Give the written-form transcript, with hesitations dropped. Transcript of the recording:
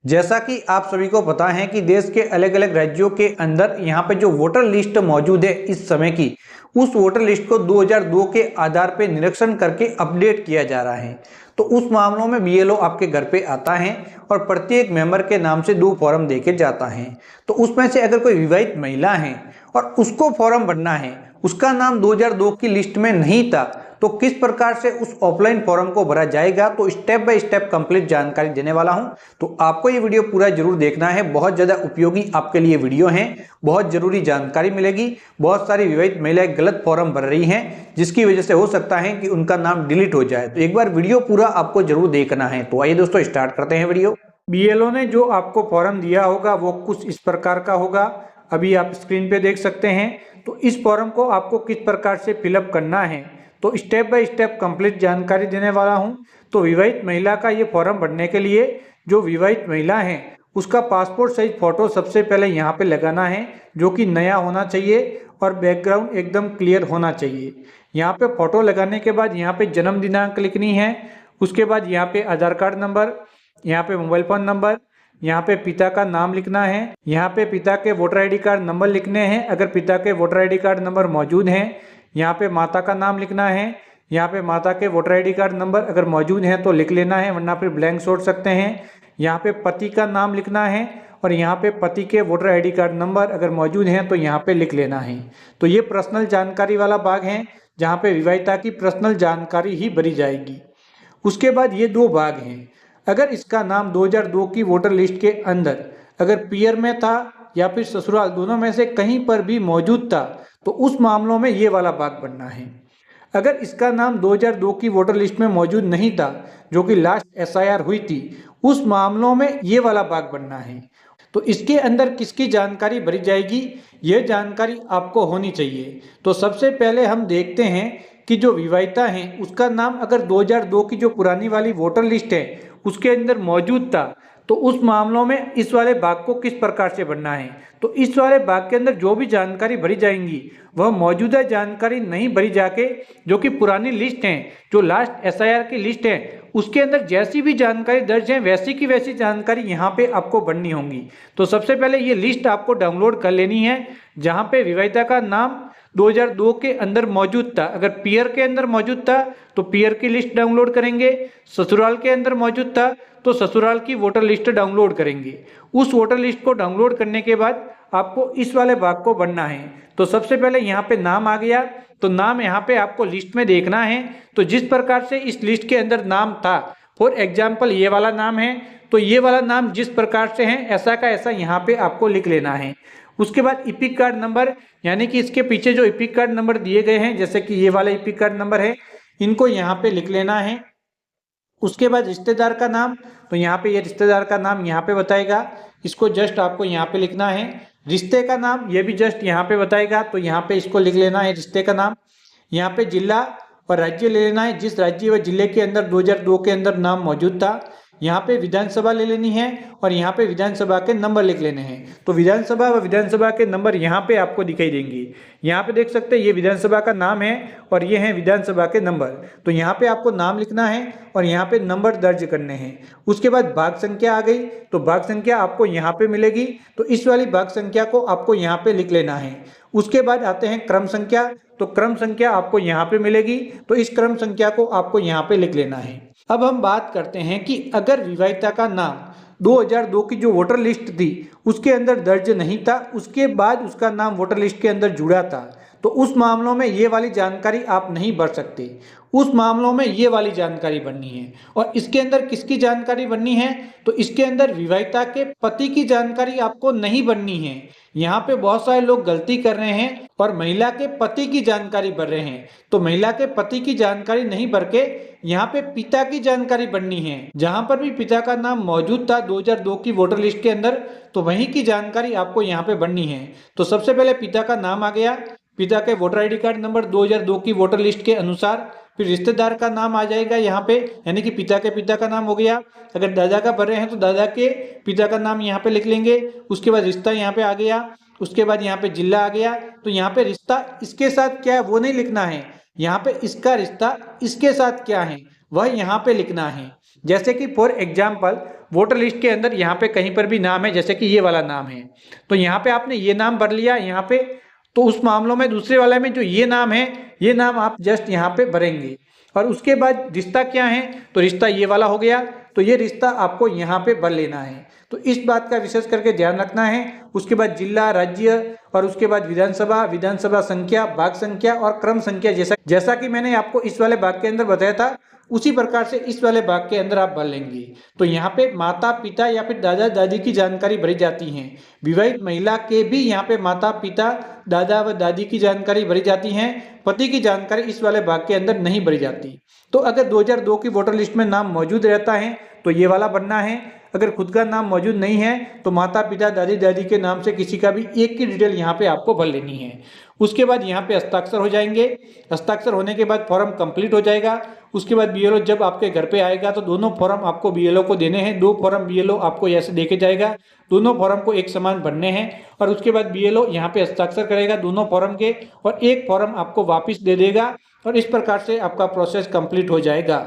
जैसा कि आप सभी को पता है कि देश के अलग अलग राज्यों के अंदर यहाँ पे जो वोटर लिस्ट मौजूद है इस समय की, उस वोटर लिस्ट को 2002 के आधार पे निरीक्षण करके अपडेट किया जा रहा है। तो उस मामलों में बीएलओ आपके घर पे आता है और प्रत्येक मेंबर के नाम से 2 फॉर्म देके जाता है। तो उसमें से अगर कोई विवाहित महिला है और उसको फॉर्म भरना है, उसका नाम 2002 की लिस्ट में नहीं था, तो किस प्रकार से उस ऑफलाइन फॉर्म को भरा जाएगा, तो स्टेप बाय स्टेप कंप्लीट जानकारी देने वाला हूं। तो आपको ये वीडियो पूरा जरूर देखना है, बहुत ज्यादा उपयोगी आपके लिए वीडियो है, बहुत जरूरी जानकारी मिलेगी। बहुत सारी विवाहित महिलाएं गलत फॉर्म भर रही हैं, जिसकी वजह से हो सकता है कि उनका नाम डिलीट हो जाए। तो एक बार वीडियो पूरा आपको जरूर देखना है। तो आइए दोस्तों स्टार्ट करते हैं वीडियो। बीएलओ ने जो आपको फॉर्म दिया होगा वो कुछ इस प्रकार का होगा, अभी आप स्क्रीन पे देख सकते हैं। तो इस फॉर्म को आपको किस प्रकार से फिलअप करना है, तो स्टेप बाय स्टेप कंप्लीट जानकारी देने वाला हूं। तो विवाहित महिला का ये फॉर्म भरने के लिए जो विवाहित महिला है उसका पासपोर्ट साइज फोटो सबसे पहले यहाँ पे लगाना है, जो कि नया होना चाहिए और बैकग्राउंड एकदम क्लियर होना चाहिए। यहाँ पे फोटो लगाने के बाद यहाँ पे जन्म दिनांक लिखनी है, उसके बाद यहाँ पे आधार कार्ड नंबर, यहाँ पे मोबाइल फोन नंबर, यहाँ पे पिता का नाम लिखना है, यहाँ पे पिता के वोटर आईडी कार्ड नंबर लिखने हैं अगर पिता के वोटर आईडी कार्ड नंबर मौजूद हैं। यहाँ पे माता का नाम लिखना है, यहाँ पे माता के वोटर आईडी कार्ड नंबर अगर मौजूद हैं तो लिख लेना है, वरना फिर ब्लैंक छोड़ सकते हैं। यहाँ पे पति का नाम लिखना है और यहाँ पे पति के वोटर आईडी कार्ड नंबर अगर मौजूद हैं तो यहाँ पे लिख लेना है। तो ये पर्सनल जानकारी वाला भाग है, जहाँ पे विवाहिता की पर्सनल जानकारी ही भरी जाएगी। उसके बाद ये 2 भाग हैं, अगर इसका नाम 2002 की वोटर लिस्ट के अंदर अगर पीयर में था या फिर ससुराल, दोनों में से कहीं पर भी मौजूद था, तो उस मामलों में ये वाला भाग बनना है। अगर इसका नाम 2002 की वोटर लिस्ट में मौजूद नहीं था, जो कि लास्ट एसआईआर हुई थी, उस मामलों में ये वाला भाग बनना है। तो इसके अंदर किसकी जानकारी भरी जाएगी, यह जानकारी आपको होनी चाहिए। तो सबसे पहले हम देखते हैं कि जो विवाहिता है उसका नाम अगर 2002 की जो पुरानी वाली वोटर लिस्ट है उसके अंदर मौजूद था, तो उस मामलों में इस वाले भाग को किस प्रकार से भरना है। तो इस वाले भाग के अंदर जो भी जानकारी भरी जाएंगी वह मौजूदा जानकारी नहीं भरी जाके जो कि पुरानी लिस्ट है, जो लास्ट एसआईआर की लिस्ट है, उसके अंदर जैसी भी जानकारी दर्ज है वैसी की वैसी जानकारी यहाँ पे आपको भरनी होंगी। तो सबसे पहले ये लिस्ट आपको डाउनलोड कर लेनी है, जहाँ पे विवाहिता का नाम 2002 के अंदर मौजूद था। अगर पीयर के अंदर मौजूद था तो पीयर की लिस्ट डाउनलोड करेंगे, ससुराल के अंदर मौजूद था तो ससुराल की वोटर लिस्ट डाउनलोड करेंगे। उस वोटर लिस्ट को डाउनलोड करने के बाद आपको इस वाले भाग को भरना है। तो सबसे पहले यहाँ पे नाम आ गया, तो नाम यहाँ पे आपको लिस्ट में देखना है। तो जिस प्रकार से इस लिस्ट के अंदर नाम था, फॉर एग्जाम्पल ये वाला नाम है, तो ये वाला नाम जिस प्रकार से है ऐसा का ऐसा यहाँ पे आपको लिख लेना है। उसके बाद इपिक कार्ड नंबर, यानी कि इसके पीछे जो इपिक कार्ड नंबर दिए गए हैं, जैसे कि ये वाला इपिक कार्ड नंबर है, इनको यहाँ पे लिख लेना है। उसके बाद रिश्तेदार का नाम, तो यहाँ पे ये रिश्तेदार का नाम यहाँ पे बताएगा, इसको जस्ट आपको यहाँ पे लिखना है। रिश्ते का नाम ये भी जस्ट यहाँ पे बताएगा, तो यहाँ पे इसको लिख लेना है रिश्ते का नाम। यहाँ पे जिला और राज्य ले लेना है, जिस राज्य व जिले के अंदर 2002 के अंदर नाम मौजूद था। यहाँ पे विधानसभा ले लेनी है और यहाँ पे विधानसभा के नंबर लिख लेने हैं। तो विधानसभा व विधानसभा के नंबर यहाँ पे आपको दिखाई देंगे। यहाँ पे देख सकते हैं ये विधानसभा का नाम है और ये है विधानसभा के नंबर। तो यहाँ पे आपको नाम लिखना है और यहाँ पे नंबर दर्ज करने हैं। उसके बाद भाग संख्या आ गई, तो भाग संख्या आपको यहाँ पे मिलेगी, तो इस वाली भाग संख्या को आपको यहाँ पे लिख लेना है। उसके बाद आते हैं क्रम संख्या, तो क्रम संख्या आपको यहाँ पे मिलेगी, तो इस क्रम संख्या को आपको यहाँ पे लिख लेना है। अब हम बात करते हैं कि अगर विवाहिता का नाम 2002 की जो वोटर लिस्ट थी उसके अंदर दर्ज नहीं था, उसके बाद उसका नाम वोटर लिस्ट के अंदर जुड़ा था, तो उस मामलों में ये वाली जानकारी आप नहीं भर सकते। उस मामलों में ये वाली जानकारी भरनी है। और इसके अंदर किसकी जानकारी भरनी है, तो इसके अंदर विवाहिता के पति की जानकारी आपको नहीं भरनी है। यहाँ पे बहुत सारे लोग गलती कर रहे हैं और महिला के पति की जानकारी भर रहे हैं। तो महिला के पति की जानकारी नहीं भर के यहाँ पे पिता की जानकारी भरनी है। जहां पर भी पिता का नाम मौजूद था 2002 की वोटर लिस्ट के अंदर, तो वहीं की जानकारी आपको यहाँ पे भरनी है। तो सबसे पहले पिता का नाम आ गया, पिता के वोटर आईडी कार्ड नंबर 2002 की वोटर लिस्ट के अनुसार। फिर रिश्तेदार का नाम आ जाएगा यहाँ पे, यानी कि पिता के पिता का नाम हो गया। अगर दादा का भर रहे हैं तो दादा के पिता का नाम यहाँ पे लिख लेंगे। उसके बाद रिश्ता यहाँ पे आ गया, उसके बाद यहाँ पे जिला आ गया। तो यहाँ पे रिश्ता इसके साथ क्या है वो नहीं लिखना है, यहाँ पे इसका रिश्ता इसके साथ क्या है वह यहाँ पे लिखना है। जैसे कि फॉर एग्जाम्पल वोटर लिस्ट के अंदर यहाँ पे कहीं पर भी नाम है, जैसे कि ये वाला नाम है, तो यहाँ पे आपने ये नाम भर लिया यहाँ पे, तो उस मामलों में दूसरे वाले में जो ये नाम है, ये नाम आप जस्ट यहाँ पे भरेंगे। और उसके बाद रिश्ता क्या है, तो रिश्ता ये वाला हो गया, तो ये रिश्ता आपको यहाँ पे भर लेना है। तो इस बात का विशेष करके ध्यान रखना है। उसके बाद जिला, राज्य और उसके बाद विधानसभा, विधानसभा संख्या, भाग संख्या और क्रम संख्या, जैसा कि मैंने आपको इस वाले भाग के अंदर बताया था, उसी प्रकार से इस वाले भाग के अंदर आप भर लेंगे। तो यहाँ पे माता पिता या फिर दादा दादी की जानकारी भरी जाती है। विवाहित महिला के भी यहाँ पे माता पिता, दादा व दादी की जानकारी भरी जाती है। पति की जानकारी इस वाले भाग के अंदर नहीं भरी जाती। तो अगर 2002 की वोटर लिस्ट में नाम मौजूद रहता है तो ये वाला भरना है। अगर खुद का नाम मौजूद नहीं है तो माता पिता, दादी दादी के नाम से किसी का भी एक की डिटेल यहाँ पे आपको भर लेनी है। उसके बाद यहाँ पे हस्ताक्षर हो जाएंगे। हस्ताक्षर होने के बाद फॉर्म कंप्लीट हो जाएगा। उसके बाद बीएलओ जब आपके घर पे आएगा तो दोनों फॉर्म आपको बीएलओ को देने हैं। 2 फॉर्म बीएलओ आपको ऐसे देके जाएगा, दोनों फॉर्म को एक समान भरने हैं। और उसके बाद बीएलओ यहाँ पे हस्ताक्षर करेगा दोनों फॉर्म के, और एक फॉर्म आपको वापस दे देगा। और इस प्रकार से आपका प्रोसेस कंप्लीट हो जाएगा।